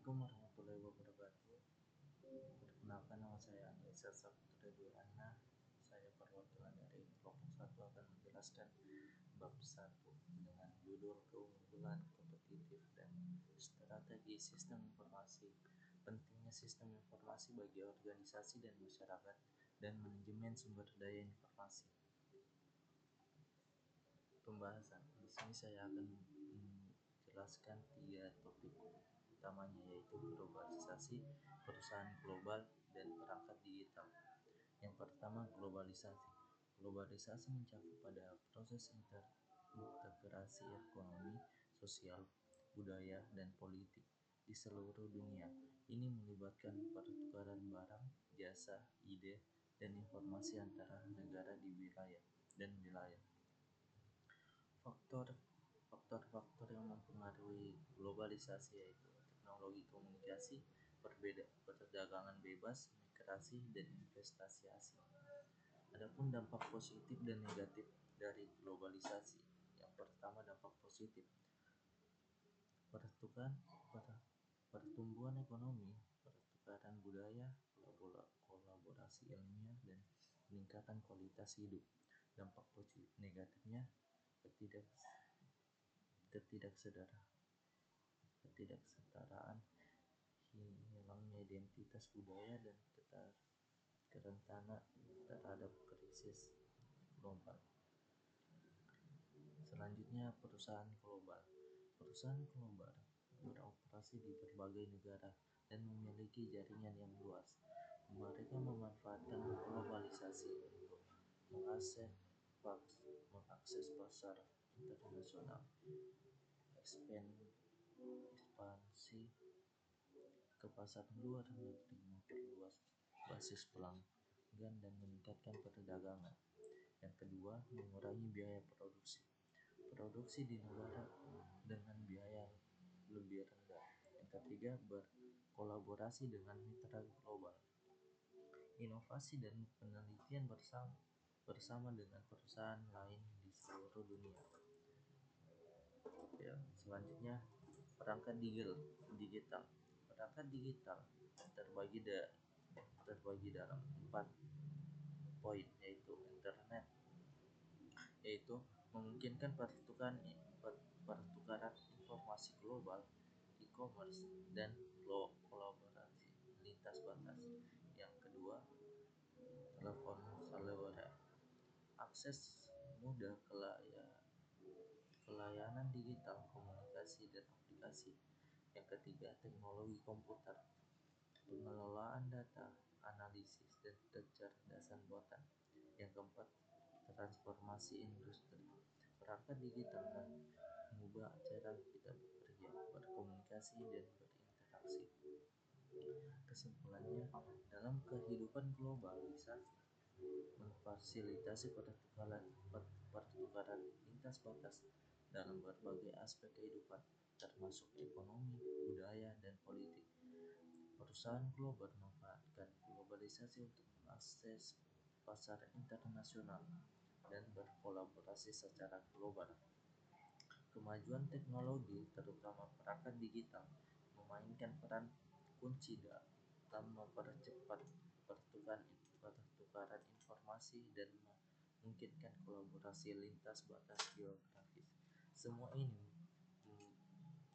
Assalamualaikum warahmatullahi wabarakatuh. Perkenalkan, nama saya Anissa Saputra Durana. Saya perwakilan dari kelompok 1 akan menjelaskan bab 1 dengan judul keunggulan, kompetitif, dan strategi sistem informasi. Pentingnya sistem informasi bagi organisasi dan masyarakat dan manajemen sumber daya informasi. Pembahasan. Di sini saya akan menjelaskan 3 topik utamanya, yaitu globalisasi, perusahaan global, dan perangkat digital. Yang pertama, globalisasi. Globalisasi mencakup pada proses integrasi ekonomi, sosial, budaya, dan politik di seluruh dunia. Ini melibatkan pertukaran barang, jasa, ide, dan informasi antara negara di wilayah dan wilayah. Faktor-faktor yang mempengaruhi globalisasi yaitu teknologi komunikasi, perdagangan bebas, migrasi, dan investasi asing. Adapun dampak positif dan negatif dari globalisasi. Yang pertama, dampak positif. Pertumbuhan ekonomi, pertukaran budaya, kolaborasi ilmiah, dan peningkatan kualitas hidup. Dampak positif negatifnya, ketidaksetaraan, hilangnya identitas budaya, dan kerentanan terhadap krisis global. Selanjutnya, perusahaan global. Perusahaan global beroperasi di berbagai negara dan memiliki jaringan yang luas. Mereka memanfaatkan globalisasi untuk mengakses pasar internasional, ekspansi ke pasar luar negeri, memperluas basis pelanggan, dan meningkatkan perdagangan. Yang kedua, mengurangi biaya produksi. Produksi di negara dengan biaya lebih rendah. Yang ketiga, berkolaborasi dengan mitra global. Inovasi dan penelitian bersama dengan perusahaan lain di seluruh dunia. Selanjutnya, perangkat digital. Perangkat digital terbagi dalam 4 poin, yaitu internet, yaitu memungkinkan pertukaran informasi global, e-commerce, dan kolaborasi lintas batas. Yang kedua, telepon seluler, akses mudah ke layanan digital, komunikasi, dan aplikasi. Yang ketiga, teknologi komputer, pengelolaan data, analisis, dan kecerdasan buatan. Yang keempat, transformasi industri. Perangkat digital mengubah cara kita bekerja, berkomunikasi, dan berinteraksi. Kesimpulannya, dalam kehidupan globalisasi memfasilitasi pertukaran lintas batas dalam berbagai aspek kehidupan, termasuk ekonomi, budaya, dan politik. Perusahaan global memanfaatkan globalisasi untuk mengakses pasar internasional dan berkolaborasi secara global. Kemajuan teknologi, terutama perangkat digital, memainkan peran kunci dalam mempercepat pertukaran informasi dan memungkinkan kolaborasi lintas batas geografis. Semua ini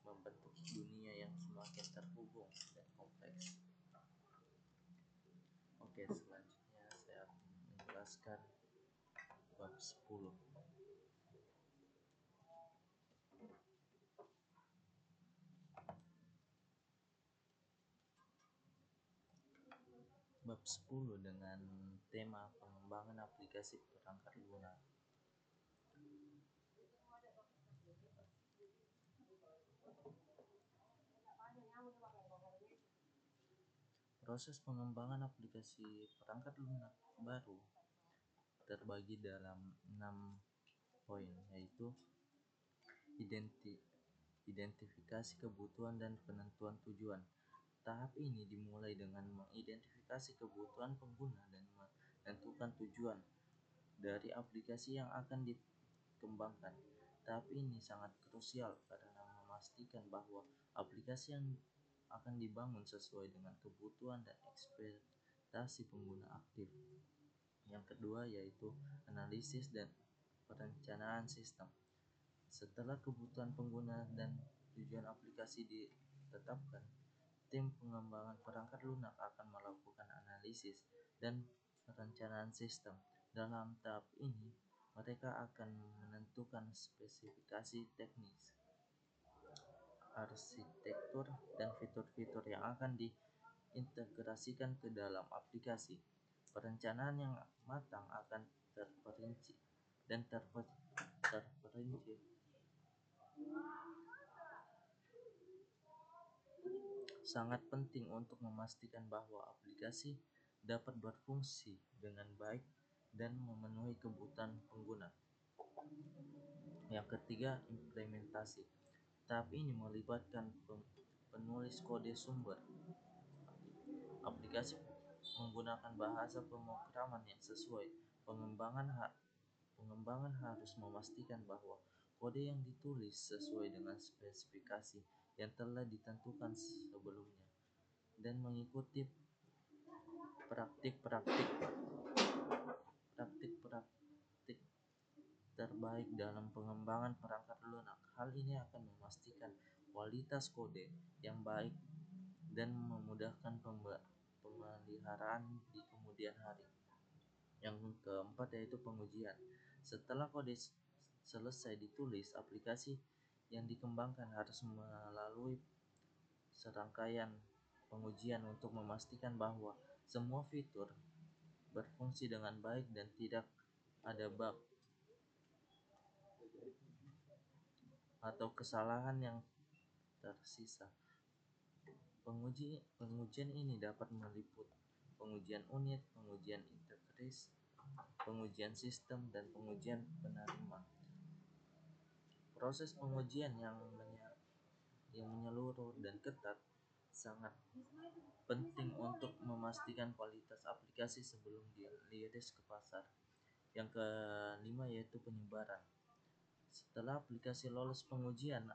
membentuk dunia yang semakin terhubung dan kompleks. Oke, selanjutnya saya akan menjelaskan bab 10. Bab 10 dengan tema pengembangan aplikasi perangkat lunak. Proses pengembangan aplikasi perangkat lunak baru terbagi dalam 6 poin, yaitu identifikasi kebutuhan dan penentuan tujuan. Tahap ini dimulai dengan mengidentifikasi kebutuhan pengguna dan menentukan tujuan dari aplikasi yang akan dikembangkan. Tahap ini sangat krusial karena memastikan bahwa aplikasi yang akan dibangun sesuai dengan kebutuhan dan ekspektasi pengguna aktif. Yang kedua yaitu analisis dan perencanaan sistem. Setelah kebutuhan pengguna dan tujuan aplikasi ditetapkan, tim pengembangan perangkat lunak akan melakukan analisis dan perencanaan sistem. Dalam tahap ini, mereka akan menentukan spesifikasi teknis, arsitektur, dan fitur-fitur yang akan diintegrasikan ke dalam aplikasi. Perencanaan yang matang akan terperinci sangat penting untuk memastikan bahwa aplikasi dapat berfungsi dengan baik dan memenuhi kebutuhan pengguna. Yang ketiga, implementasi. Tahap ini melibatkan penulis kode sumber. Aplikasi menggunakan bahasa pemrograman yang sesuai. Pengembangan harus memastikan bahwa kode yang ditulis sesuai dengan spesifikasi yang telah ditentukan sebelumnya dan mengikuti praktik-praktik terbaik dalam pengembangan perangkat lunak. Hal ini akan memastikan kualitas kode yang baik dan memudahkan pemeliharaan di kemudian hari. Yang keempat yaitu pengujian. Setelah kode selesai ditulis, aplikasi yang dikembangkan harus melalui serangkaian pengujian untuk memastikan bahwa semua fitur berfungsi dengan baik dan tidak ada bug atau kesalahan yang tersisa. Pengujian ini dapat meliput pengujian unit, pengujian integris, pengujian sistem, dan pengujian penerima. Proses pengujian yang menyeluruh dan ketat sangat penting untuk memastikan kualitas aplikasi sebelum dirilis ke pasar. Yang kelima yaitu penyebaran. Setelah aplikasi lolos pengujian,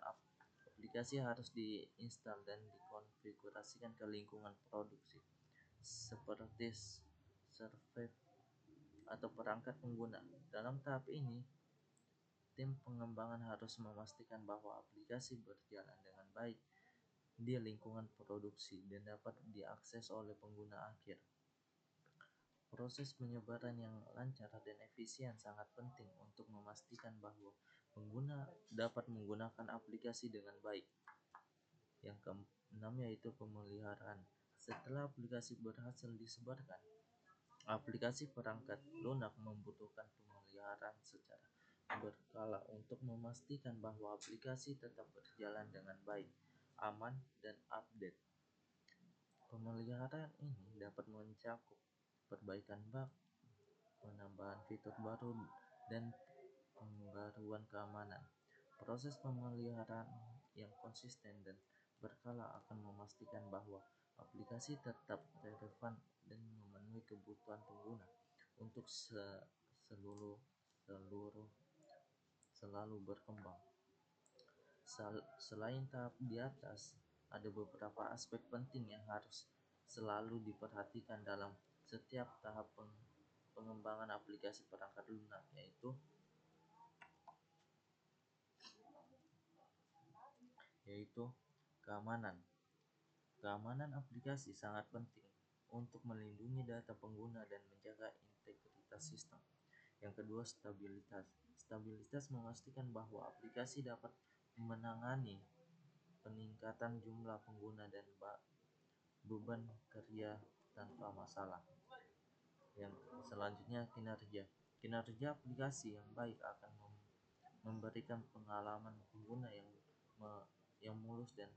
aplikasi harus diinstal dan dikonfigurasikan ke lingkungan produksi seperti server atau perangkat pengguna. Dalam tahap ini, tim pengembangan harus memastikan bahwa aplikasi berjalan dengan baik di lingkungan produksi dan dapat diakses oleh pengguna akhir. Proses penyebaran yang lancar dan efisien sangat penting untuk memastikan bahwa pengguna dapat menggunakan aplikasi dengan baik. Yang keenam yaitu pemeliharaan. Setelah aplikasi berhasil disebarkan, aplikasi perangkat lunak membutuhkan pemeliharaan secara berkala untuk memastikan bahwa aplikasi tetap berjalan dengan baik, aman, dan update. Pemeliharaan ini dapat mencakup perbaikan bug, penambahan fitur baru, dan pembaruan keamanan. Proses pemeliharaan yang konsisten dan berkala akan memastikan bahwa aplikasi tetap relevan dan memenuhi kebutuhan pengguna untuk selalu berkembang. Selain tahap di atas, ada beberapa aspek penting yang harus selalu diperhatikan dalam setiap tahap pengembangan aplikasi perangkat lunak, yaitu keamanan. Keamanan aplikasi sangat penting untuk melindungi data pengguna dan menjaga integritas sistem. Yang kedua, stabilitas. Stabilitas memastikan bahwa aplikasi dapat menangani peningkatan jumlah pengguna dan beban kerja tanpa masalah. Yang selanjutnya, kinerja. Kinerja aplikasi yang baik akan memberikan pengalaman pengguna yang mulus dan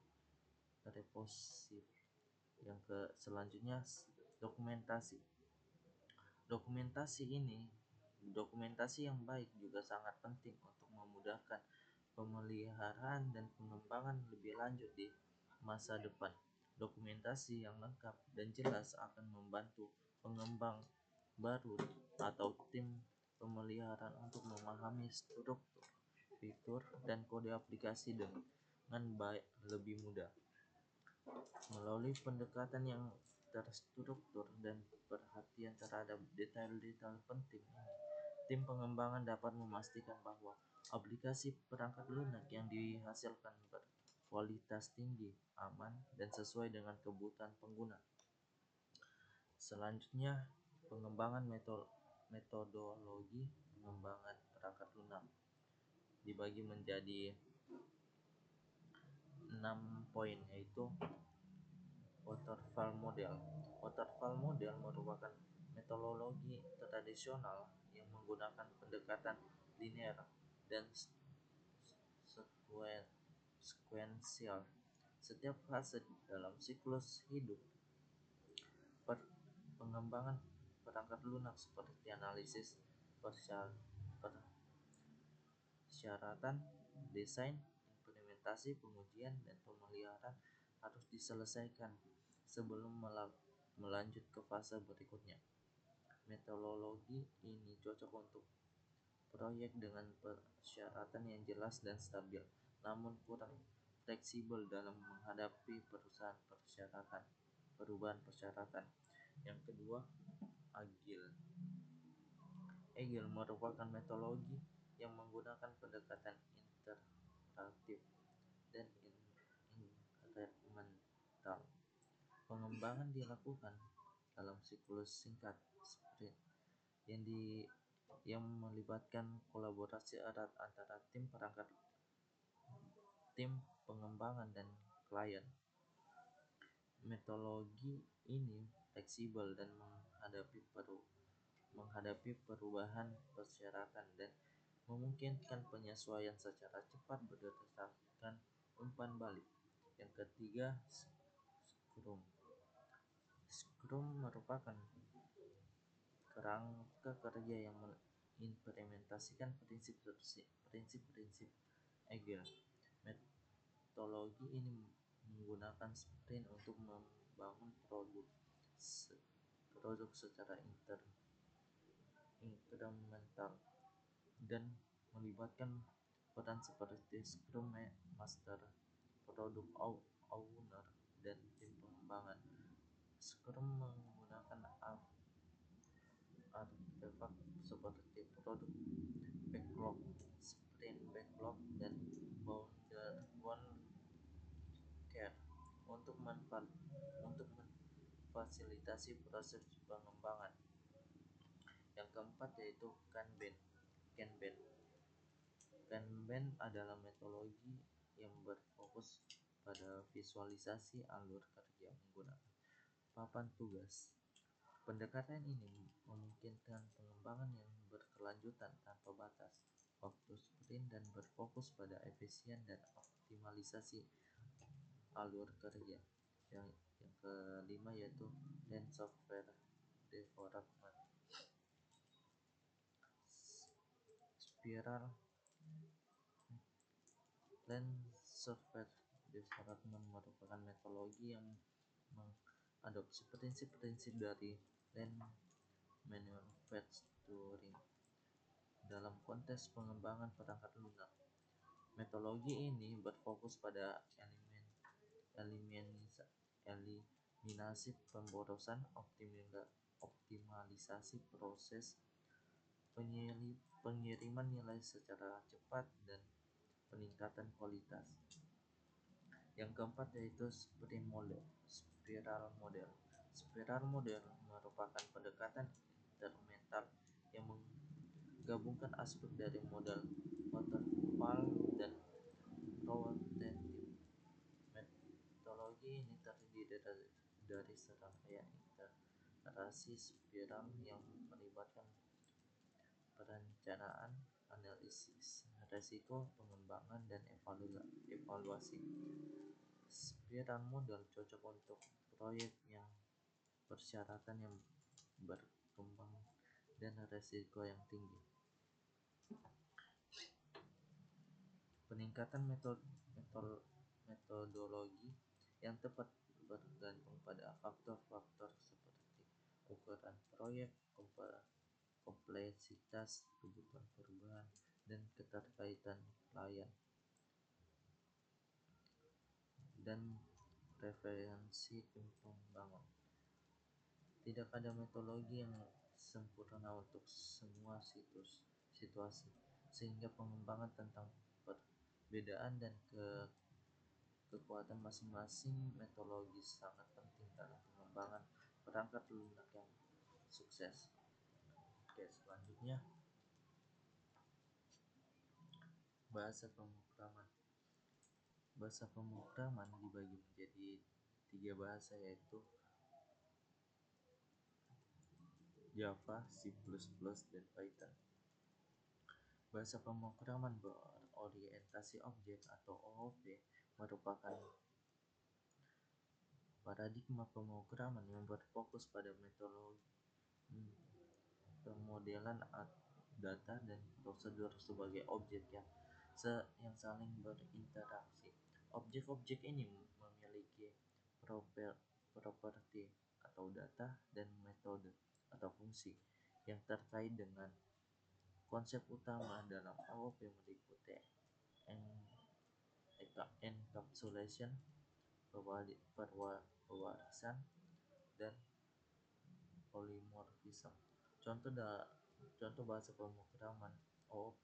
responsif. Yang selanjutnya, dokumentasi. Dokumentasi yang baik juga sangat penting untuk memudahkan pemeliharaan dan pengembangan lebih lanjut di masa depan. Dokumentasi yang lengkap dan jelas akan membantu pengembang baru atau tim pemeliharaan untuk memahami struktur, fitur, dan kode aplikasi dengan lebih mudah. Melalui pendekatan yang terstruktur dan perhatian terhadap detail-detail penting ini, tim pengembangan dapat memastikan bahwa aplikasi perangkat lunak yang dihasilkan berkualitas tinggi, aman, dan sesuai dengan kebutuhan pengguna. Selanjutnya, pengembangan metodologi pengembangan perangkat lunak dibagi menjadi 6 poin, yaitu waterfall model. Waterfall model merupakan metodologi tradisional yang menggunakan pendekatan linear dan sekuensial. Setiap fase dalam siklus hidup pengembangan perangkat lunak seperti analisis persyaratan, desain, implementasi, pengujian, dan pemeliharaan harus diselesaikan sebelum melanjut ke fase berikutnya. Metodologi ini cocok untuk proyek dengan persyaratan yang jelas dan stabil, namun kurang fleksibel dalam menghadapi perubahan persyaratan. Yang kedua, Agile. Agile merupakan metodologi yang menggunakan pendekatan interaktif dan incremental. Pengembangan dilakukan dalam siklus singkat sprint yang melibatkan kolaborasi erat antara tim pengembangan dan klien. Metodologi ini fleksibel dan menghadapi perubahan persyaratan dan memungkinkan penyesuaian secara cepat berdasarkan umpan balik. Yang ketiga, Scrum. Scrum merupakan kerangka kerja yang mengimplementasikan prinsip-prinsip Agile. Metodologi ini menggunakan sprint untuk membangun produk secara incremental dan melibatkan peran seperti Scrum Master, Product Owner, dan tim pengembangan. Scrum menggunakan artefak seperti product backlog, sprint backlog, dan bound care untuk memfasilitasi proses pengembangan. Yang keempat yaitu Kanban. Kanban adalah metodologi yang berfokus pada visualisasi alur kerja menggunakan papan tugas. Pendekatan ini memungkinkan pengembangan yang berkelanjutan tanpa batas waktu sprint dan berfokus pada efisien dan optimalisasi alur kerja. Yang kelima yaitu Lean Software Development. Lean Software Development merupakan metodologi yang mengadopsi prinsip-prinsip dari Lean Manufacturing dalam konteks pengembangan perangkat lunak. Metodologi ini berfokus pada eliminasi pemborosan, optimalisasi proses pengiriman nilai secara cepat, dan peningkatan kualitas. Yang keempat yaitu Spiral Model. Spiral Model merupakan pendekatan incremental yang menggabungkan aspek dari model waterfall dan rotative. Metodologi ini terdiri dari serangkaian iterasi spiral yang melibatkan perencanaan, analisis resiko, pengembangan, dan evaluasi. Spiral model cocok untuk proyek yang persyaratan yang berkembang dan resiko yang tinggi. Peningkatan metodologi yang tepat bergantung pada faktor-faktor seperti ukuran proyek, kompleksitas, kebutuhan perubahan, dan keterkaitan klien dan referensi pembangun. Tidak ada metodologi yang sempurna untuk semua situasi, sehingga pengembangan tentang perbedaan dan kekuatan masing-masing metodologi sangat penting dalam pengembangan perangkat lunak yang sukses. Oke, selanjutnya bahasa pemrograman. Bahasa pemrograman dibagi menjadi 3 bahasa, yaitu Java, C++, dan Python. Bahasa pemrograman berorientasi objek atau OOP merupakan paradigma pemrograman yang berfokus pada metodologi pemodelan data dan prosedur sebagai objek yang saling berinteraksi. Objek-objek ini memiliki properti atau data dan metode atau fungsi yang terkait dengan konsep utama dalam OOP meliputi encapsulation, pewarisan, dan polymorphism. Contoh bahasa pemrograman OOP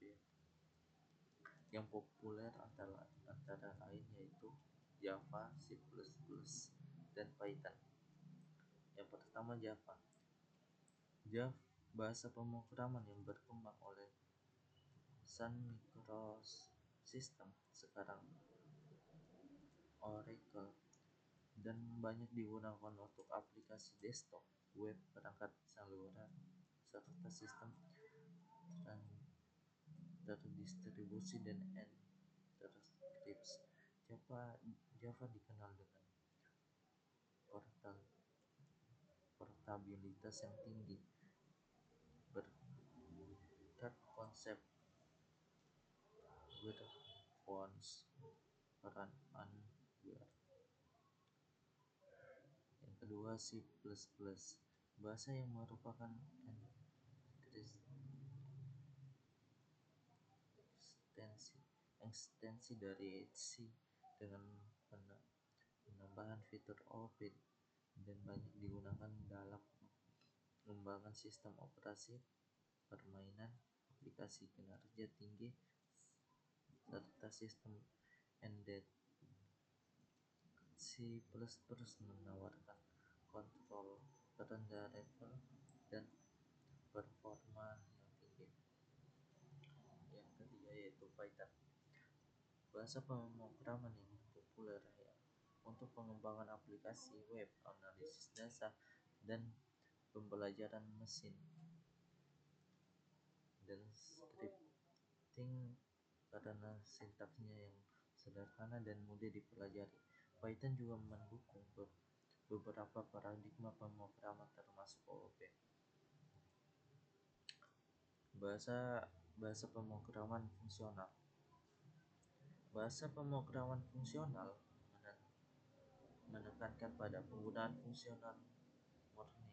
yang populer antara lain yaitu Java, C++, dan Python. Yang pertama, Java. Bahasa pemrograman yang berkembang oleh Sun Microsystem, sekarang Oracle, dan banyak digunakan untuk aplikasi desktop, web, perangkat saluran, serta sistem terdistribusi dan enterscripts. Java dikenal dengan portabilitas yang tinggi berkat konsep where fonts run anywhere. Yang kedua, C++, bahasa yang merupakan ekstensi dari C dengan penambahan fitur OOP dan banyak digunakan dalam pengembangan sistem operasi, permainan, aplikasi kinerja tinggi, serta sistem embedded. C++ menawarkan kontrol rendah level dan performa yang tinggi. Yang ketiga yaitu Python, bahasa pemrograman yang populer untuk pengembangan aplikasi web, analisis data, dan pembelajaran mesin dan scripting karena sintaksnya yang sederhana dan mudah dipelajari. Python juga mendukung beberapa paradigma pemrograman termasuk OOP. Bahasa pemrograman fungsional. Bahasa pemrograman fungsional menekankan pada penggunaan fungsional murni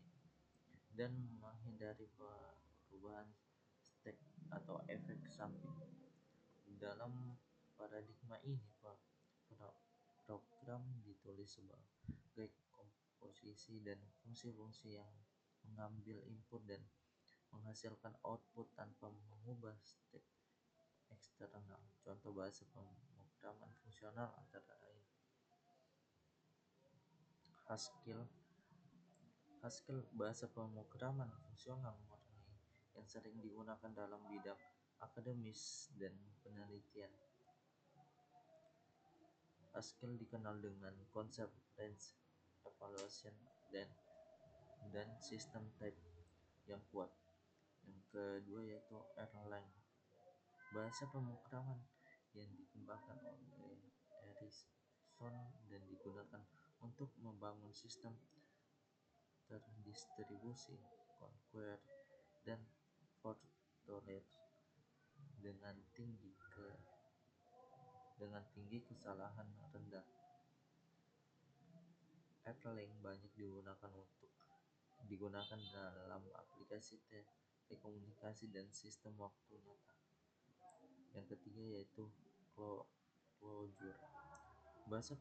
dan menghindari perubahan stek atau efek samping. Dalam paradigma ini, program ditulis sebagai komposisi dan fungsi-fungsi yang mengambil input dan menghasilkan output tanpa mengubah stek eksternal. Contoh bahasa pemrograman fungsional antara lain Haskell, bahasa pemrograman fungsional murni yang sering digunakan dalam bidang akademis dan penelitian. Haskell dikenal dengan konsep range evaluation dan sistem type yang kuat. Yang kedua yaitu Erlang, bahasa pemrograman yang dikembangkan oleh Ericsson dan digunakan untuk membangun sistem terdistribusi, conquer, dan fault tolerance dengan tinggi kesalahan rendah. Erlang banyak digunakan dalam aplikasi telekomunikasi dan sistem waktu nyata. Yang ketiga yaitu Clojure, bahasa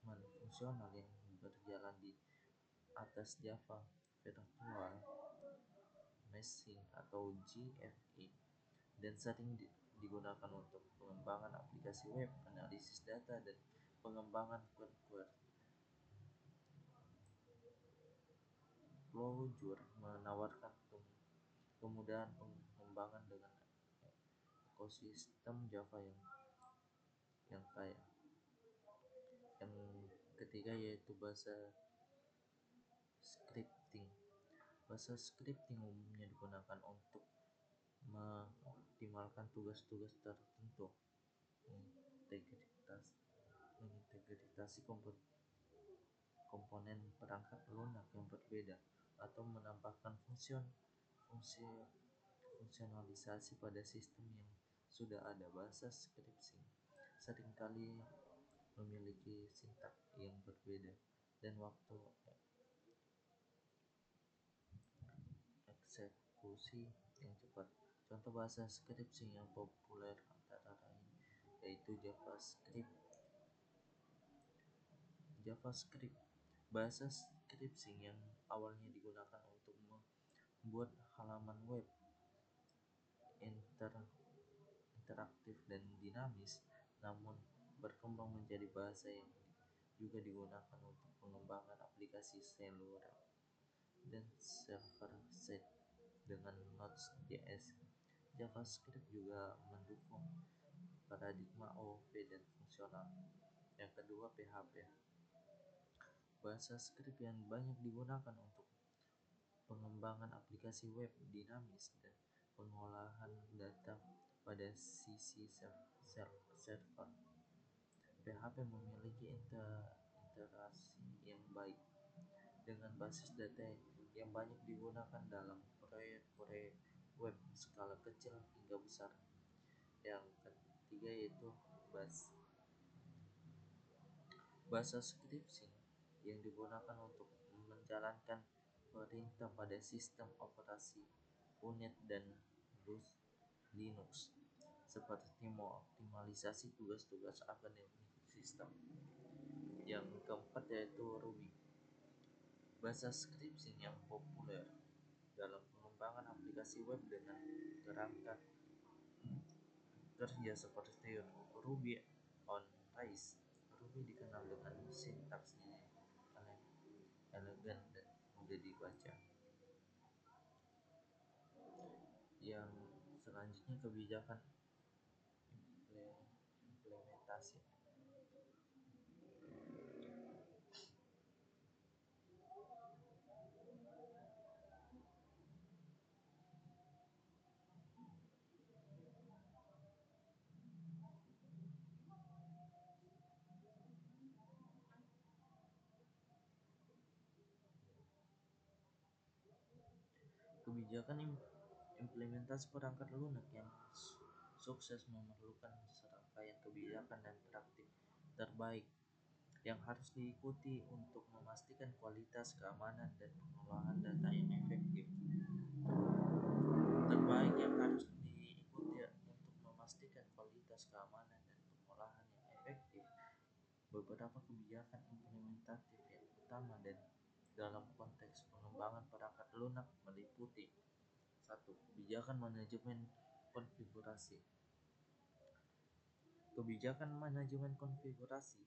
fungsional yang berjalan di atas Java Virtual Machine atau JVM dan sering digunakan untuk pengembangan aplikasi web, analisis data, dan pengembangan firmware. Clojure menawarkan kemudahan pengembangan dengan ekosistem Java yang kaya. Yang ketiga yaitu bahasa scripting. Bahasa scripting umumnya digunakan untuk mengoptimalkan tugas-tugas tertentu, mengintegrasi komponen perangkat lunak yang berbeda, atau menambahkan fungsionalisasi pada sistem yang sudah ada. Bahasa scripting seringkali memiliki sintaks yang berbeda dan waktu eksekusi yang cepat. Contoh bahasa scripting yang populer antara lain yaitu JavaScript. Bahasa scripting yang awalnya digunakan untuk membuat halaman web interaktif dan dinamis, namun berkembang menjadi bahasa yang juga digunakan untuk pengembangan aplikasi seluler dan server-side dengan Node.js. JavaScript juga mendukung paradigma OOP dan fungsional. Yang kedua, PHP. Bahasa script yang banyak digunakan untuk pengembangan aplikasi web dinamis dan pengolahan data pada sisi server. PHP memiliki interaksi yang baik dengan basis data yang banyak digunakan dalam proyek-proyek web skala kecil hingga besar. Yang ketiga yaitu bahasa scripting yang digunakan untuk menjalankan perintah pada sistem operasi Unix dan Linux, seperti mengoptimalisasi tugas-tugas akademik sistem. Yang keempat yaitu Ruby. Bahasa scripting yang populer dalam pengembangan aplikasi web dengan kerangka kerja seperti Ruby on Rails. Ruby dikenal dengan sintaksnya elegan dan mudah dibaca. Yang selanjutnya kebijakan implementasi. Kebijakan implementasi perangkat lunak yang sukses memerlukan serangkaian kebijakan dan praktik terbaik yang harus diikuti untuk memastikan kualitas, keamanan, dan pengolahan data yang efektif. Terbaik yang harus diikuti untuk memastikan kualitas, keamanan, dan pengolahan yang efektif. Beberapa kebijakan implementatif yang utama dan dalam konteks pengembangan perangkat lunak meliputi: 1. Kebijakan manajemen konfigurasi. Kebijakan manajemen konfigurasi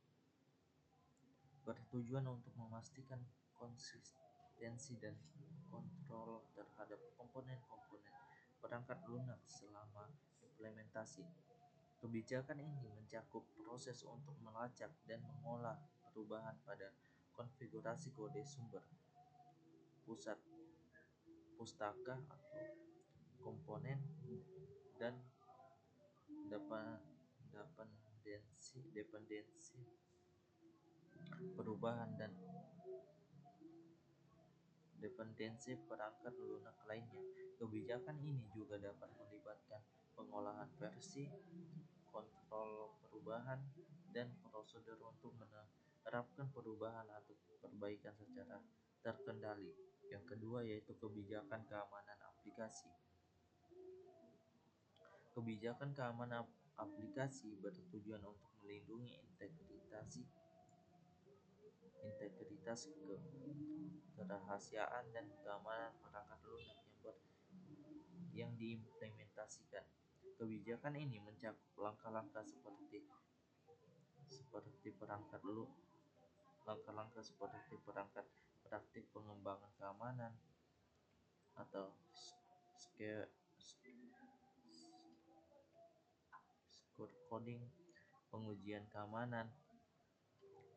bertujuan untuk memastikan konsistensi dan kontrol terhadap komponen-komponen perangkat lunak selama implementasi. Kebijakan ini mencakup proses untuk melacak dan mengolah perubahan pada konfigurasi kode sumber, pustaka atau komponen, dan dependensi perubahan dan dependensi perangkat lunak lainnya. Kebijakan ini juga dapat melibatkan pengolahan versi, kontrol perubahan, dan prosedur untuk menerapkan perubahan atau perbaikan secara terkendali. Yang kedua yaitu kebijakan keamanan aplikasi. Kebijakan keamanan aplikasi bertujuan untuk melindungi integritas, kerahasiaan, dan keamanan perangkat lunak yang diimplementasikan. Kebijakan ini mencakup langkah-langkah seperti perangkat praktik pengembangan keamanan atau coding, pengujian keamanan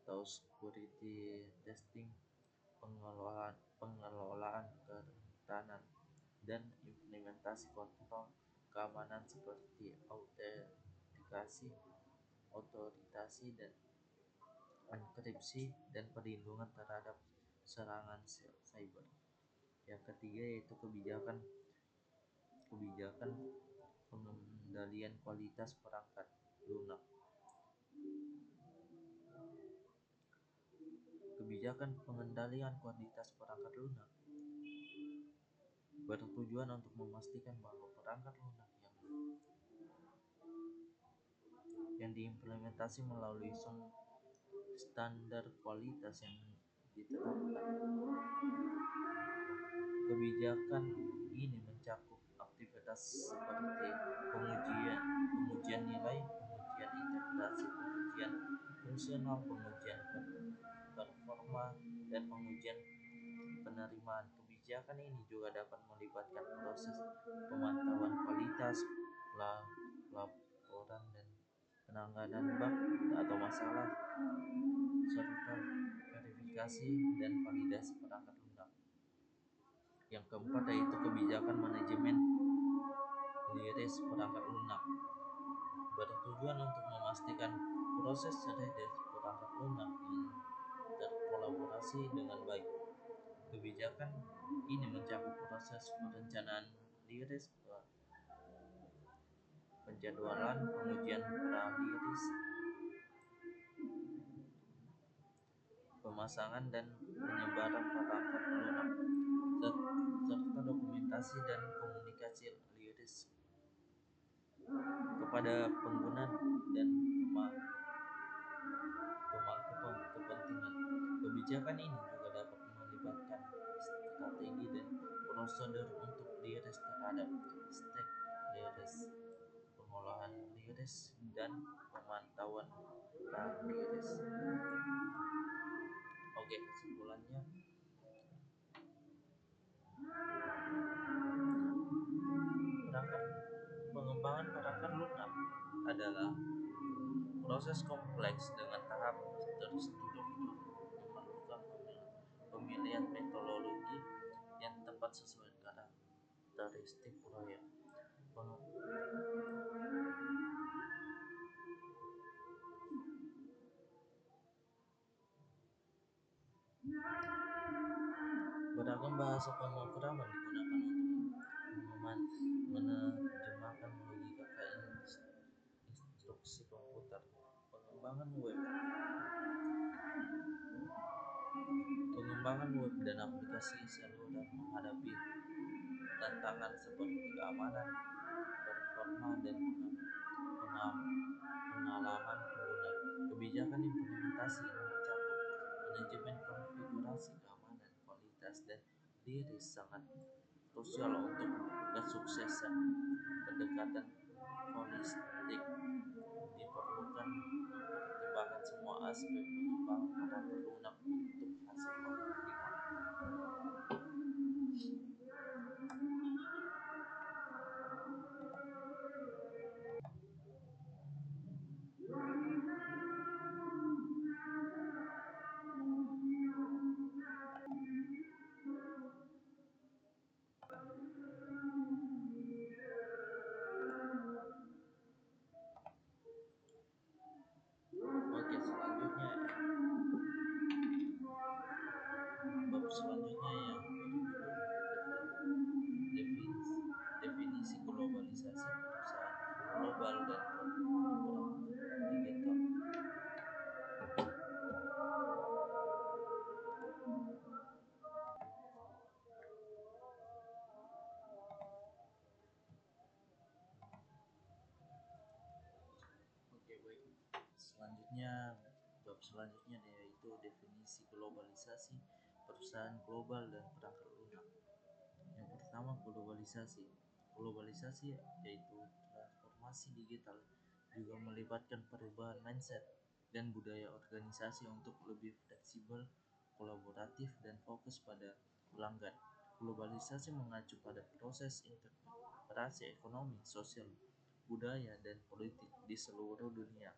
atau security testing, pengelolaan kerentanan, dan implementasi kontrol keamanan seperti autentikasi dan enkripsi, dan perlindungan terhadap serangan cyber. Yang ketiga yaitu kebijakan pengendalian kualitas perangkat lunak. Kebijakan pengendalian kualitas perangkat lunak bertujuan untuk memastikan bahwa perangkat lunak yang diimplementasi melalui standar kualitas yang ditetapkan. Kebijakan ini mencakup aktivitas seperti pengujian nilai, pengujian integrasi, pengujian fungsional, pengujian performa, dan pengujian penerimaan. Kebijakan ini juga dapat melibatkan proses pemantauan kualitas, laporan dan penanganan bug atau masalah, serta verifikasi dan validasi perangkat lunak. Yang keempat yaitu kebijakan manajemen rilis perangkat lunak bertujuan untuk memastikan proses rilis perangkat lunak yang terkolaborasi dengan baik. Kebijakan ini mencakup proses perencanaan rilis, penjadwalan pengujian pra-rilis, pemasangan dan penyebaran perangkat lunak, serta dokumentasi dan komunikasi rilis kepada pengguna dan pemangku kepentingan. Kebijakan ini juga dapat melibatkan strategi dan prosedur untuk rilis terhadap stek rilis, pengolahan rilis, dan pemantauan pra-rilis. Oke, kesimpulannya, pengembangan perangkat lunak adalah proses kompleks dengan tahap terstruktur, memerlukan pemilihan metodologi yang tepat sesuai karakteristik proyek. Beragam bahasa pemrograman digunakan untuk menerjemahkan logika ke instruksi komputer. Pengembangan web dan aplikasi seluler menghadapi tantangan seperti keamanan, performa, dan pengalaman pengguna. Kebijakan implementasi yang mencakup manajemen konfigurasi, keamanan, kualitas, dan rilis sangat krusial untuk kesuksesan. Pendekatan holistik diperlukan mempertimbangkan semua aspek pengembangan perangkat lunak untuk hasil optimal. Oke, selanjutnya Selanjutnya yaitu definisi globalisasi, perusahaan global dan perangkat lunak. Yang pertama, globalisasi. Globalisasi yaitu transformasi digital, juga melibatkan perubahan mindset dan budaya organisasi untuk lebih fleksibel, kolaboratif, dan fokus pada pelanggan. Globalisasi mengacu pada proses integrasi ekonomi, sosial, budaya, dan politik di seluruh dunia.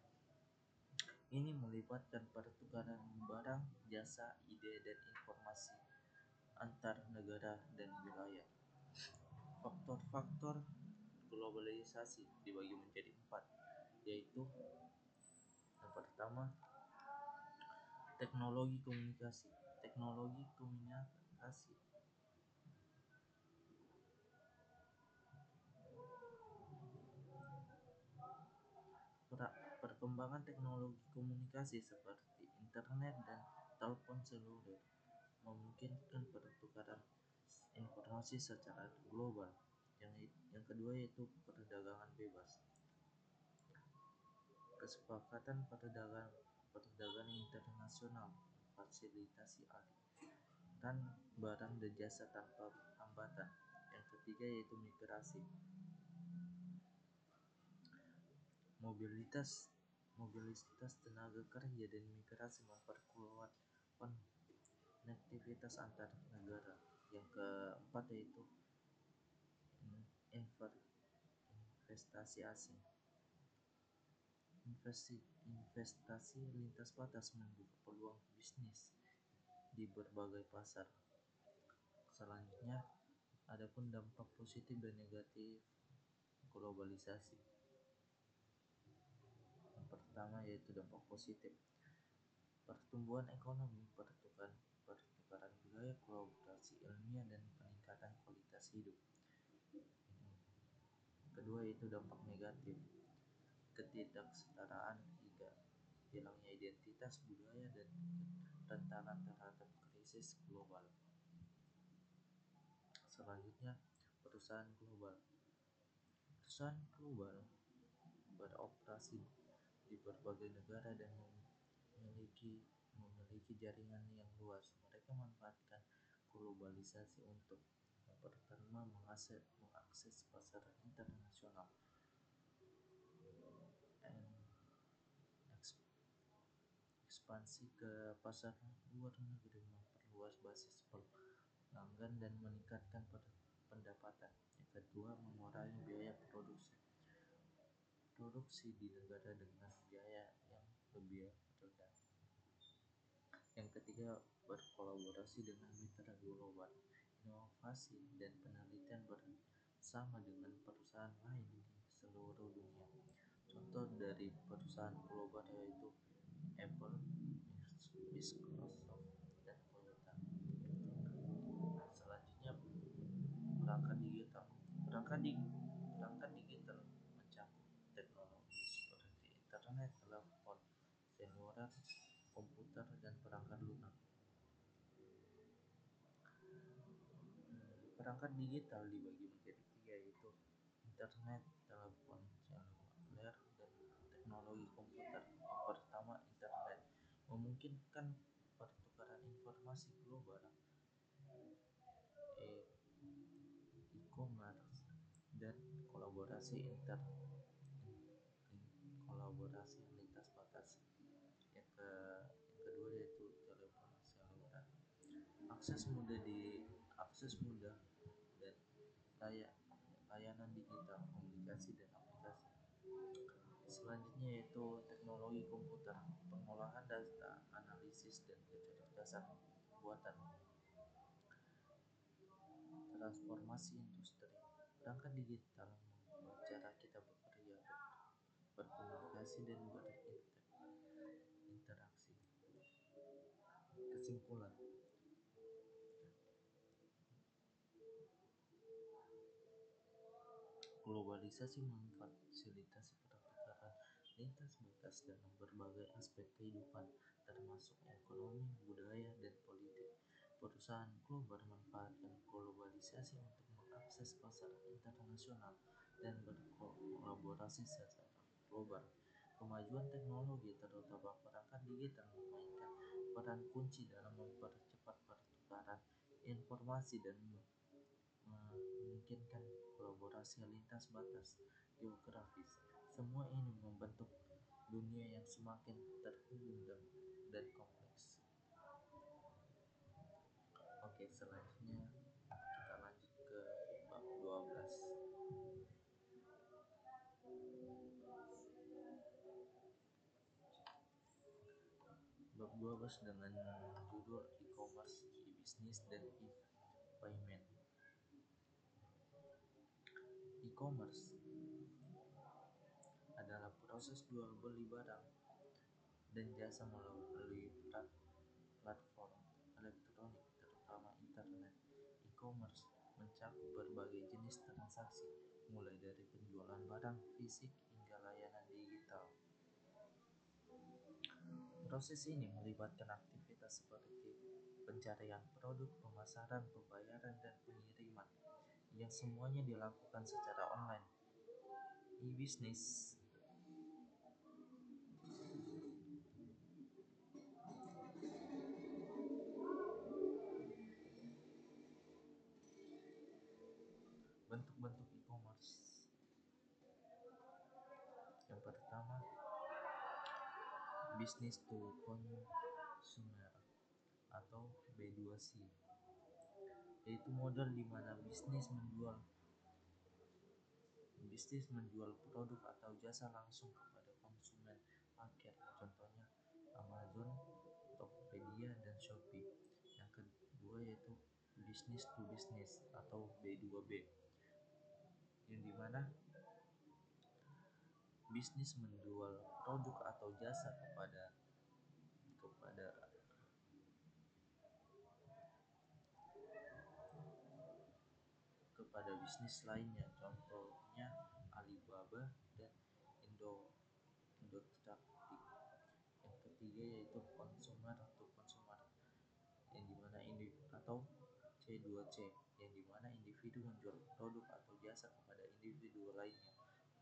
Ini melibatkan pertukaran barang, jasa, ide, dan informasi antar negara dan wilayah. Faktor-faktor globalisasi dibagi menjadi 4, yaitu yang pertama, teknologi komunikasi. Teknologi komunikasi perkembangan teknologi komunikasi seperti internet dan telepon seluler memungkinkan pertukaran informasi secara global. Yang kedua yaitu perdagangan bebas. Kesepakatan perdagangan internasional fasilitasi aliran barang dan jasa tanpa hambatan. Yang ketiga yaitu migrasi. Mobilitas tenaga kerja dan migrasi memperkuat konektivitas antar negara. Yang keempat yaitu investasi asing. Investasi lintas batas membuka peluang bisnis di berbagai pasar. Selanjutnya, adapun dampak positif dan negatif globalisasi. Yang pertama yaitu dampak positif. Pertumbuhan ekonomi, pertukaran budaya, kolaborasi ilmiah, dan peningkatan kualitas hidup. Yang kedua yaitu dampak negatif. Ketidaksetaraan, hilangnya identitas budaya, dan kerentanan terhadap krisis global. Selanjutnya, perusahaan global. Perusahaan global beroperasi di berbagai negara dan memiliki jaringan yang luas. Mereka memanfaatkan globalisasi untuk pertama mengakses pasar internasional dan ekspansi ke pasar luar negeri, memperluas basis pelanggan dan meningkatkan pendapatan. Yang kedua, mengurangi biaya produksi di negara dengan biaya yang lebih rendah. Yang ketiga, berkolaborasi dengan mitra global, inovasi dan penelitian bersama dengan perusahaan lain di seluruh dunia. Contoh dari perusahaan global yaitu Apple, Microsoft, dan Toyota. Selanjutnya, perangkat digital. Perangkat digital mencakup teknologi seperti internet, telepon seluler, komputer, dan perangkat lunak. Perangkat digital dibagi menjadi 3, yaitu internet, telepon seluler, dan teknologi komputer. Yang pertama, internet memungkinkan pertukaran informasi global, e-commerce, dan kolaborasi lintas batas. Yang kedua yaitu telepon seluler. Akses mudah dan layanan digital, komunikasi, dan aplikasi. Selanjutnya yaitu teknologi komputer, pengolahan data, analisis, dan kecerdasan buatan. Transformasi industri. Perangkat digital mengubah cara kita bekerja, berkomunikasi, dan berinteraksi. Kesimpulan, globalisasi memfasilitasi pertukaran lintas batas dalam berbagai aspek kehidupan, termasuk ekonomi, budaya, dan politik. Perusahaan global memanfaatkan globalisasi untuk mengakses pasar internasional dan berkolaborasi secara global. Kemajuan teknologi, terutama perangkat digital, memainkan peran kunci dalam mempercepat pertukaran informasi dan memungkinkan kolaborasi lintas batas geografis. Semua ini membentuk dunia yang semakin terhubung dan kompleks. Oke, selanjutnya kita lanjut ke bab 12. Bab 12 dengan judul e-commerce, e-business, dan e-payment. E-commerce adalah proses jual beli barang dan jasa melalui platform elektronik, terutama internet. E-commerce mencakup berbagai jenis transaksi, mulai dari penjualan barang fisik hingga layanan digital. Proses ini melibatkan aktivitas seperti pencarian produk, pemasaran, pembayaran, dan pengiriman, yang semuanya dilakukan secara online. E-business bentuk-bentuk e-commerce. Yang pertama, business to consumer atau B2C, yaitu model di mana bisnis menjual produk atau jasa langsung kepada konsumen akhir, contohnya Amazon, Tokopedia, dan Shopee. Yang kedua yaitu business to business atau B2B, yang dimana bisnis menjual produk atau jasa kepada kepada kepada bisnis lainnya, contohnya Alibaba dan Indotraktik. Yang ketiga yaitu consumer to consumer, yang dimana atau C2C, yang dimana individu menjual produk atau jasa kepada individu lainnya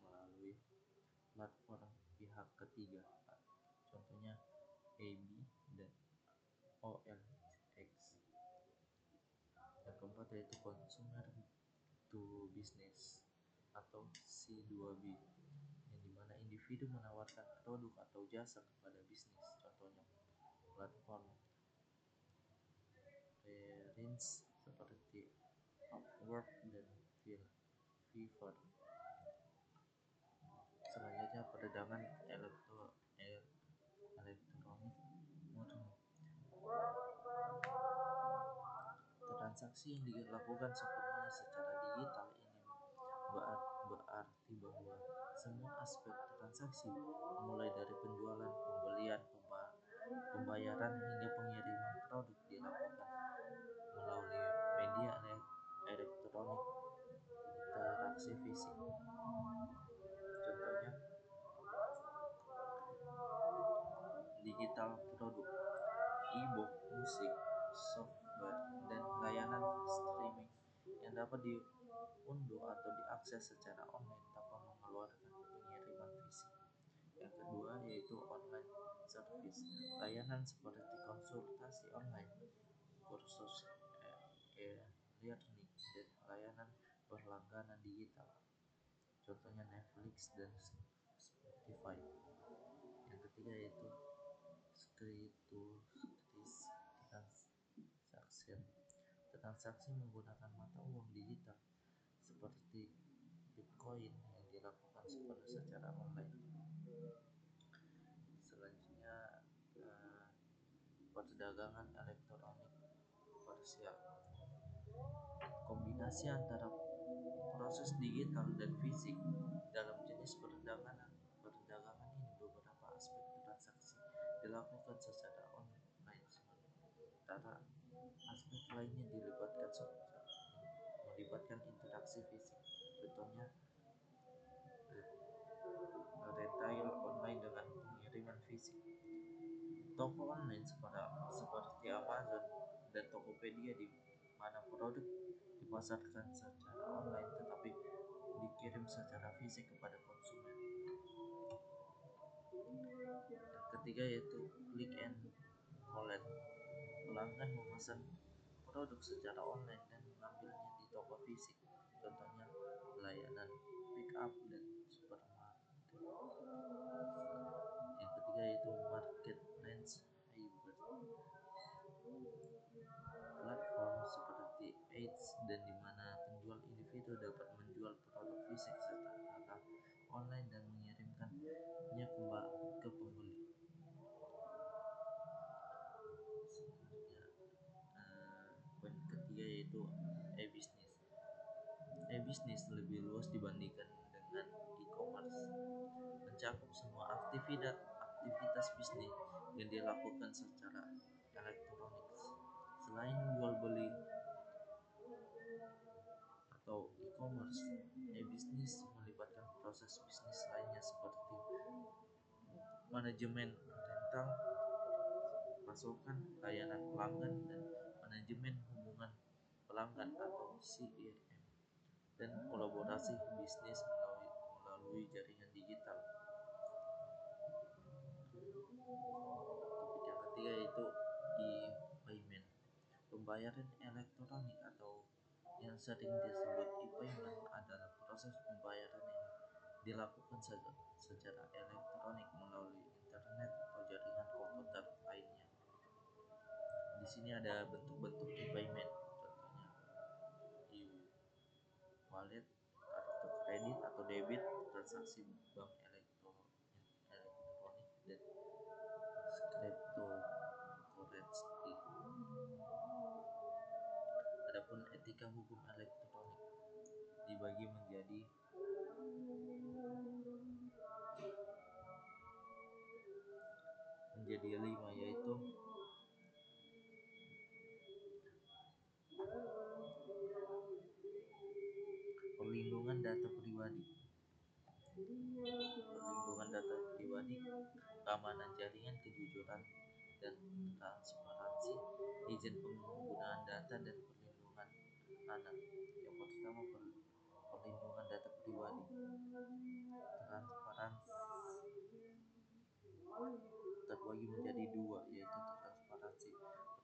melalui platform pihak ketiga, contohnya AB dan OLX. Yang keempat yaitu consumer to business atau C2B, yang dimana individu menawarkan produk atau jasa kepada bisnis, contohnya platform freelance seperti Upwork dan Fiverr. Selanjutnya perdagangan elektronik murni. Transaksi yang dilakukan sepenuhnya secara digital ini berarti bahwa semua aspek transaksi, mulai dari penjualan, pembelian, pembayaran hingga pengiriman produk, dilakukan melalui media elektronik interaksi fisik. Contohnya digital produk, e-book, musik, software, dan layanan streaming yang dapat diunduh atau diakses secara online tanpa mengeluarkan pengiriman fisik. Yang kedua yaitu online service, layanan seperti konsultasi online, kursus e-learning, dan layanan berlangganan digital, contohnya Netflix dan Spotify. Yang ketiga yaitu transaksi menggunakan mata uang digital seperti Bitcoin yang dilakukan secara online. Selanjutnya perdagangan elektronik parsial, kombinasi antara proses digital dan fisik. Dalam jenis perdagangan ini beberapa aspek transaksi dilakukan secara online, sementara aspek lainnya melibatkan interaksi fisik, contohnya retail online dengan pengiriman fisik. Toko online seperti Amazon dan Tokopedia, di mana produk dipasarkan secara online tetapi dikirim secara fisik kepada konsumen. Yang ketiga yaitu click and collect. Pelanggan memesan produk secara online dan mengambilnya di toko fisik. Contohnya layanan pick up dan supermarket. Yang ketiga yaitu marketplace hybrid. Platform seperti Aids dan di mana penjual individu dapat menjual produk fisik serta data online dan mengirimkannya ke pembeli. Selanjutnya, poin ketiga yaitu e-business. E-business lebih luas dibandingkan dengan e-commerce, mencakup semua aktivitas bisnis yang dilakukan secara elektronik. Selain jual beli atau e-commerce, e-business melibatkan proses bisnis lainnya seperti manajemen rental, pasokan, layanan pelanggan, dan manajemen hubungan pelanggan atau CRM, dan kolaborasi bisnis melalui jaringan digital. Topik yang ketiga yaitu e-payment. Pembayaran elektronik atau yang sering disebut e-payment adalah proses pembayaran yang dilakukan secara elektronik melalui internet atau jaringan komputer lainnya. Di sini ada bentuk-bentuk e-payment, contohnya e-wallet, kartu kredit atau debit, transaksi bank elektronik, dan cryptocurrency. Adapun etika hukum elektronik dibagi menjadi 5, yaitu perlindungan data pribadi, keamanan jaringan, kejujuran dan transparansi, izin penggunaan data, dan perlindungan anak. Yang pertama, perlindungan data pribadi. Transparansi terbagi menjadi 2, yaitu transparansi.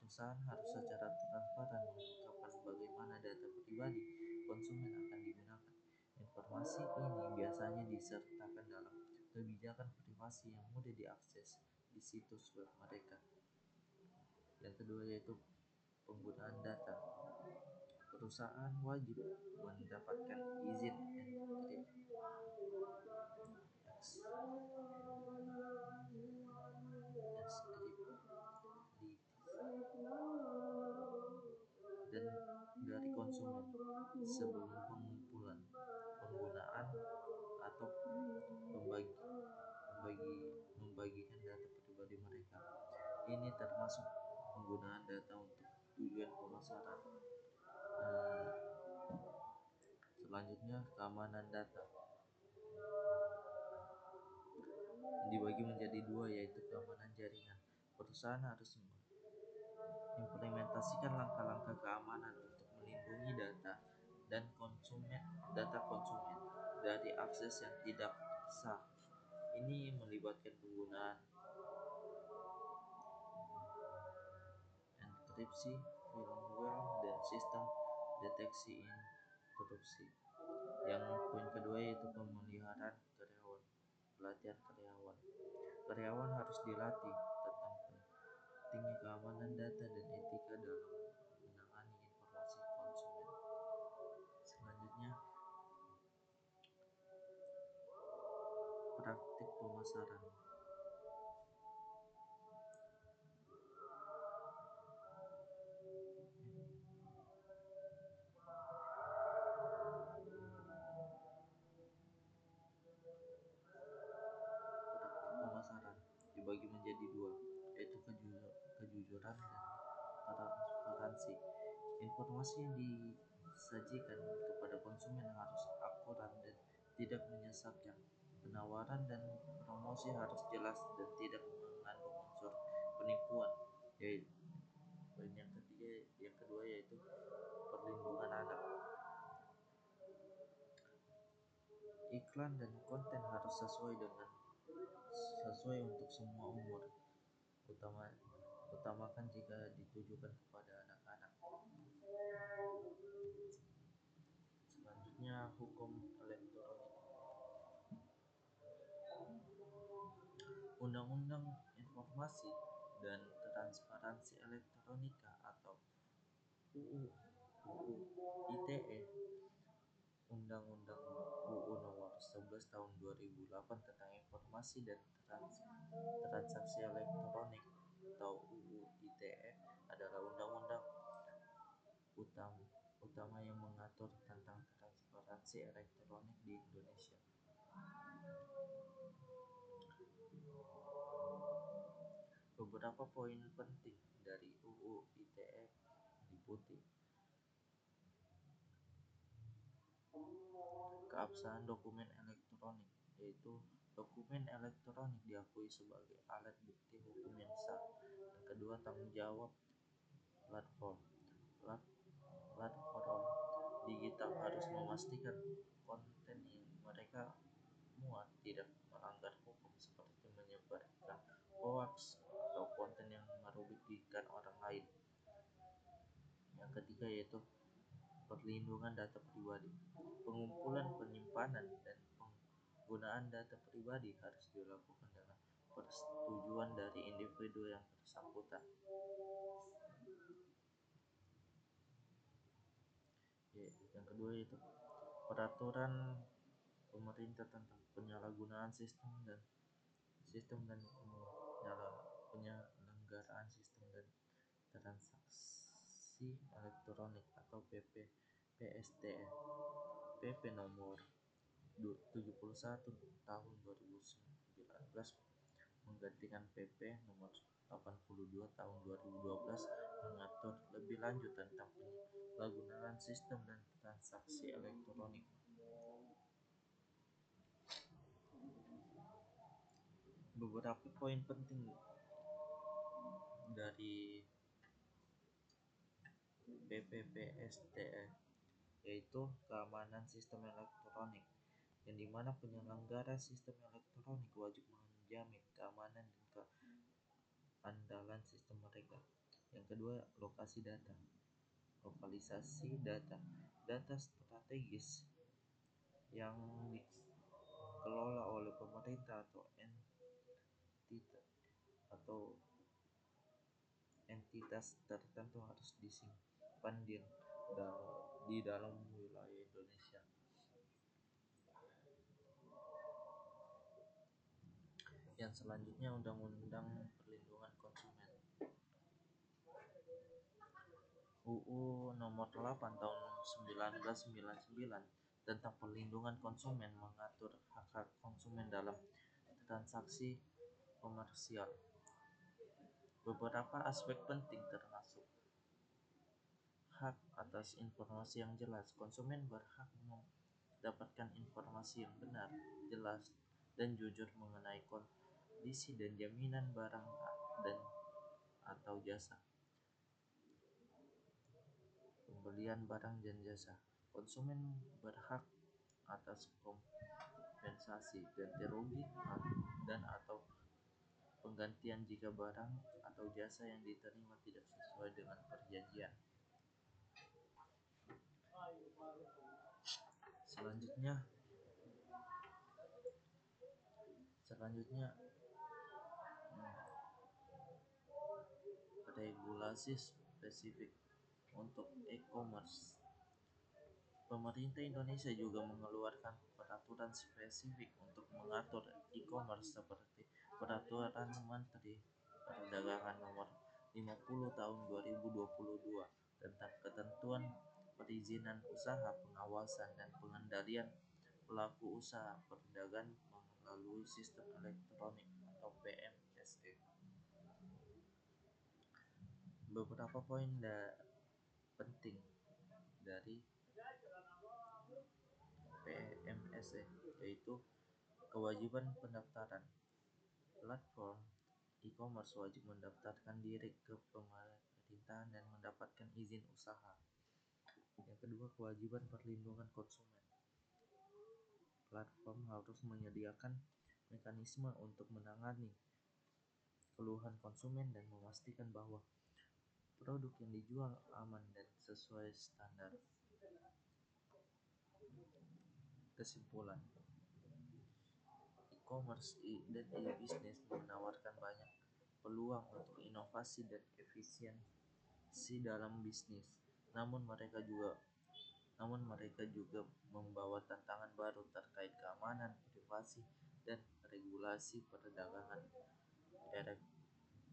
Perusahaan harus secara transparan mengungkapkan bagaimana data pribadi konsumen akan digunakan. Informasi ini biasanya disertakan dalam kebijakan privasi yang mudah diakses di situs web mereka. Yang kedua yaitu penggunaan data. Perusahaan wajib mendapatkan izin dan dari konsumen sebelum pengumpulan, penggunaan, atau membagikan data pribadi mereka. Ini termasuk penggunaan data untuk tujuan pemasaran. Selanjutnya, keamanan data dibagi menjadi 2, yaitu keamanan jaringan. Perusahaan harus implementasikan langkah-langkah keamanan untuk melindungi data konsumen dari akses yang tidak sah. Ini melibatkan penggunaan enkripsi, firmware, dan sistem deteksi intrusi. Yang poin kedua yaitu pemeliharaan karyawan, pelatihan karyawan. Karyawan harus dilatih tentang pentingnya keamanan data dan etika dalam menangani informasi konsumen. Selanjutnya, praktik pemasaran. Dibagi menjadi 2, yaitu kejujuran dan transparansi. Informasi yang disajikan kepada konsumen harus akurat dan tidak menyesatkan. Penawaran dan promosi harus jelas dan tidak mengandung unsur penipuan. Yang kedua yaitu perlindungan anak. Iklan dan konten harus sesuai dengan sesuai untuk semua umur, utamakan jika ditujukan kepada anak-anak. Selanjutnya, hukum elektronik. Undang-Undang Informasi dan Transparansi Elektronika atau UU ITE, Undang-Undang UU Nomor 11 Tahun 2008 tentang Informasi dan Transaksi Elektronik atau UU ITE adalah undang-undang utama yang mengatur tentang transparansi elektronik di Indonesia. Beberapa poin penting dari UU ITE meliputi keabsahan dokumen elektronik, yaitu dokumen elektronik diakui sebagai alat bukti hukum yang sah. Yang kedua, tanggung jawab platform. Platform digital harus memastikan konten yang mereka muat tidak melanggar hukum seperti menyebarkan hoax atau konten yang merugikan orang lain. Yang ketiga yaitu perlindungan data pribadi. Pengumpulan, penyimpanan, dan penggunaan data pribadi harus dilakukan dengan persetujuan dari individu yang bersangkutan. Yang kedua itu peraturan pemerintah tentang penyalahgunaan sistem dan penyelenggaraan sistem dan transaksi elektronik atau PSTN. PP nomor 71 tahun 2019 menggantikan PP nomor 82 tahun 2012 mengatur lebih lanjut tentang penyalahgunaan sistem dan transaksi elektronik. Beberapa poin penting dari PPPSTE yaitu keamanan sistem elektronik, yang dimana penyelenggara sistem elektronik wajib menjamin keamanan dan keandalan sistem mereka. Yang kedua, lokasi data. Lokalisasi data. Data strategis yang dikelola oleh pemerintah atau entitas tertentu harus disimpan di dalam wilayah Indonesia. Yang selanjutnya, Undang-Undang Perlindungan Konsumen. UU Nomor 8 Tahun 1999 tentang Perlindungan Konsumen mengatur hak-hak konsumen dalam transaksi komersial. Beberapa aspek penting termasuk hak atas informasi yang jelas. Konsumen berhak mendapatkan informasi yang benar, jelas, dan jujur mengenai kondisi dan jaminan barang dan atau jasa. Pembelian barang dan jasa. Konsumen berhak atas kompensasi ganti rugi dan atau penggantian jika barang atau jasa yang diterima tidak sesuai dengan perjanjian. Selanjutnya regulasi spesifik untuk e-commerce. Pemerintah Indonesia juga mengeluarkan peraturan spesifik untuk mengatur e-commerce seperti Peraturan Menteri Perdagangan Nomor 50 Tahun 2022 tentang ketentuan perizinan usaha, pengawasan, dan pengendalian pelaku usaha perdagangan melalui sistem elektronik atau PMSE. Beberapa poin penting dari PMSE yaitu kewajiban pendaftaran. Platform e-commerce wajib mendaftarkan diri ke pemerintahan dan mendapatkan izin usaha. Yang kedua, kewajiban perlindungan konsumen. Platform harus menyediakan mekanisme untuk menangani keluhan konsumen dan memastikan bahwa produk yang dijual aman dan sesuai standar. Kesimpulan, e-commerce dan e-business menawarkan banyak peluang untuk inovasi dan efisiensi dalam bisnis. Namun mereka juga membawa tantangan baru terkait keamanan, privasi, dan regulasi perdagangan.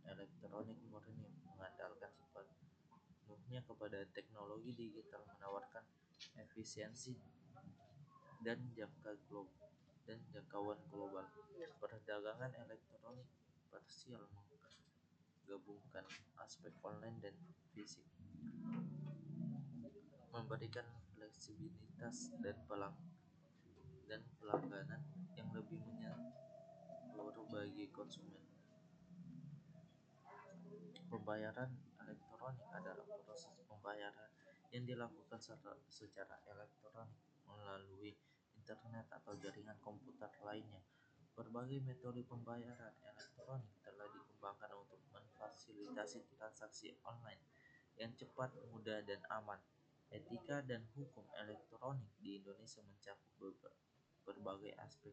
Elektronik murni mengandalkan sepenuhnya kepada teknologi digital, menawarkan efisiensi dan jangkauan global. Perdagangan elektronik parsial menggabungkan aspek online dan fisik, memberikan fleksibilitas dan pelangganan yang lebih menyeluruh bagi konsumen. Pembayaran elektronik adalah proses pembayaran yang dilakukan secara elektronik melalui internet atau jaringan komputer lainnya. Berbagai metode pembayaran elektronik telah dikembangkan untuk memfasilitasi transaksi online yang cepat, mudah, dan aman. Etika dan hukum elektronik di Indonesia mencakup berbagai aspek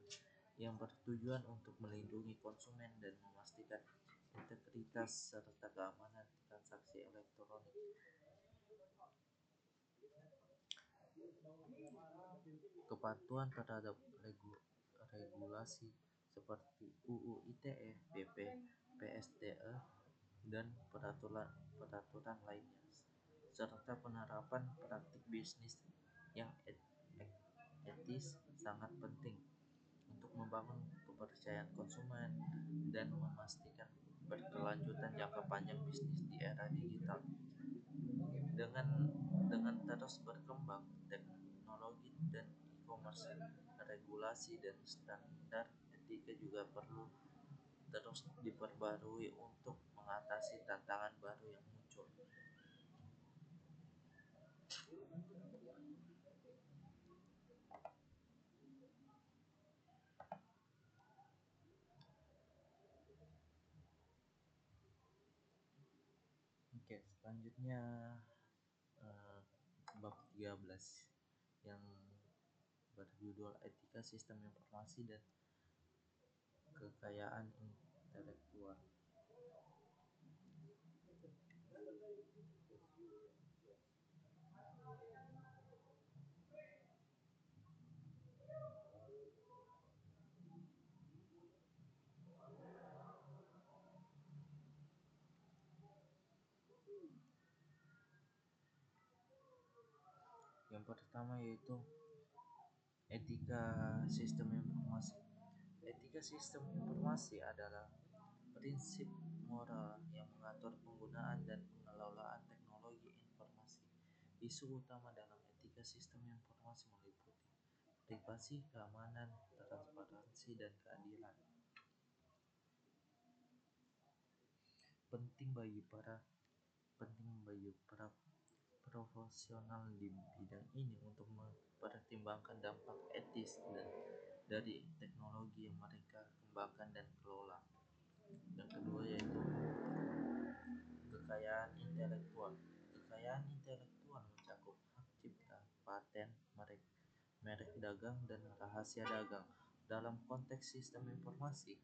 yang bertujuan untuk melindungi konsumen dan memastikan integritas serta keamanan transaksi elektronik. Kepatuhan terhadap regulasi seperti UU ITE, PP, PSDE, dan peraturan lainnya, serta penerapan praktik bisnis yang etis sangat penting untuk membangun kepercayaan konsumen dan memastikan berkelanjutan jangka panjang bisnis di era digital. Dengan terus berkembang teknologi dan e-commerce, regulasi dan standar etika juga perlu terus diperbarui untuk mengatasi tantangan baru yang muncul. Oke, selanjutnya eh, bab 13 yang berjudul Etika Sistem Informasi dan Kekayaan Intelektual. Yang pertama yaitu etika sistem informasi. Etika sistem informasi adalah prinsip moral yang mengatur penggunaan dan pengelolaan teknologi informasi. Isu utama dalam etika sistem informasi meliputi privasi, keamanan, transparansi, dan keadilan. Penting bagi para profesional di bidang ini untuk mempertimbangkan dampak etis dari teknologi yang mereka kembangkan dan kelola. Yang kedua yaitu kekayaan intelektual. Kekayaan intelektual mencakup hak cipta, paten, merek dagang, dan rahasia dagang. Dalam konteks sistem informasi,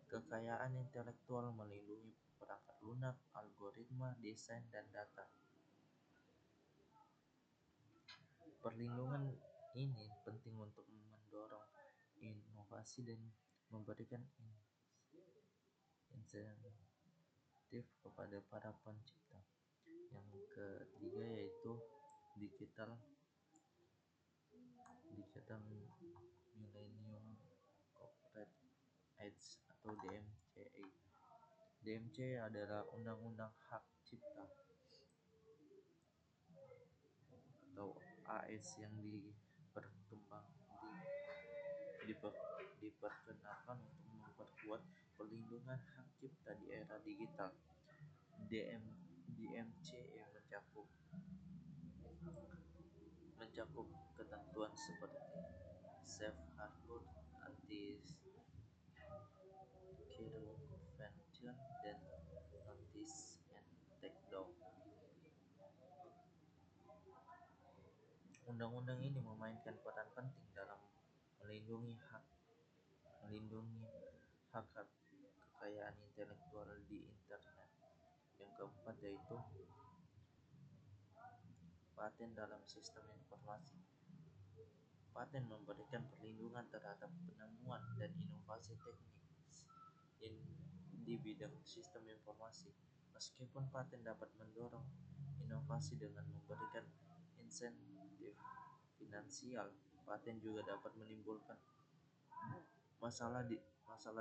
kekayaan intelektual melindungi perangkat lunak, algoritma, desain, dan data. Perlindungan ini penting untuk mendorong inovasi dan memberikan insentif kepada para pencipta. Yang ketiga yaitu digital Millennium Copyright Act atau DMCA. DMCA adalah Undang-Undang Hak Cipta atau AS yang diperkenalkan untuk memperkuat perlindungan hak cipta di era digital. DMCA mencakup ketentuan seperti safe harbor, circumvention dan notice and take down. Undang-undang ini memainkan peran penting dalam melindungi melindungi hak-hak kekayaan intelektual di internet. Yang keempat yaitu paten dalam sistem informasi. Paten memberikan perlindungan terhadap penemuan dan inovasi teknik di bidang sistem informasi. Meskipun paten dapat mendorong inovasi dengan memberikan insentif finansial, paten juga dapat menimbulkan masalah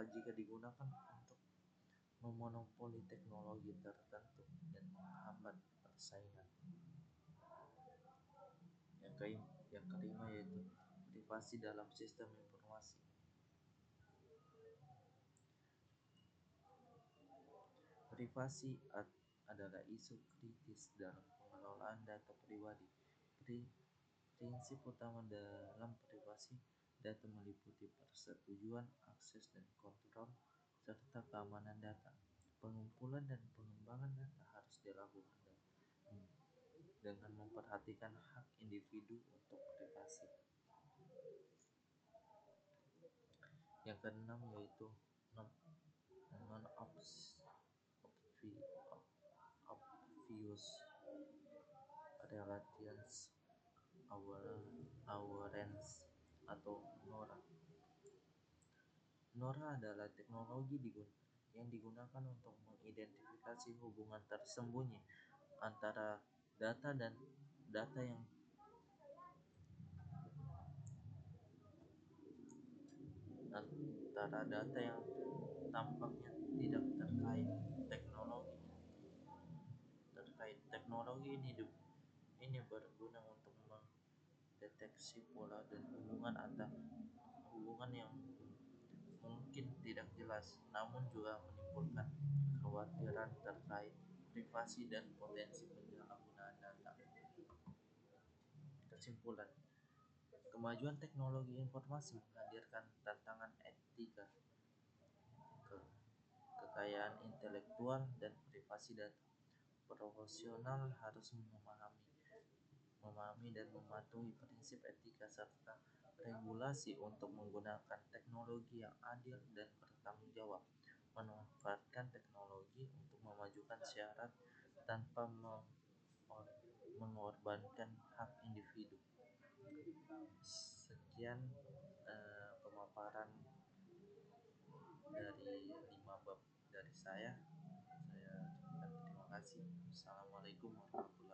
jika digunakan untuk memonopoli teknologi tertentu dan menghambat persaingan. Yang kelima yaitu privasi dalam sistem informasi. Privasi adalah isu kritis dalam pengelolaan data pribadi. Prinsip utama dalam privasi data meliputi persetujuan, akses dan kontrol, serta keamanan data. Pengumpulan dan pengembangan data harus dilakukan dengan memperhatikan hak individu untuk privasi. Yang keenam yaitu non-obvious relations awareness atau NORA. NORA adalah teknologi yang digunakan untuk mengidentifikasi hubungan tersembunyi antara data yang tampaknya tidak terkait teknologi. Teknologi ini berguna untuk mendeteksi pola dan hubungan yang mungkin tidak jelas, namun juga menimbulkan kekhawatiran terkait privasi dan potensi penyalahgunaan data. Kesimpulan, kemajuan teknologi informasi menghadirkan tantangan etika, kekayaan intelektual, dan privasi data. Profesional harus memahami dan mematuhi prinsip etika serta regulasi untuk menggunakan teknologi yang adil dan bertanggung jawab, memanfaatkan teknologi untuk memajukan syarat tanpa mengorbankan hak individu. Sekian pemaparan dari 5 bab dari saya. Terima kasih. Assalamualaikum warahmatullahi wabarakatuh.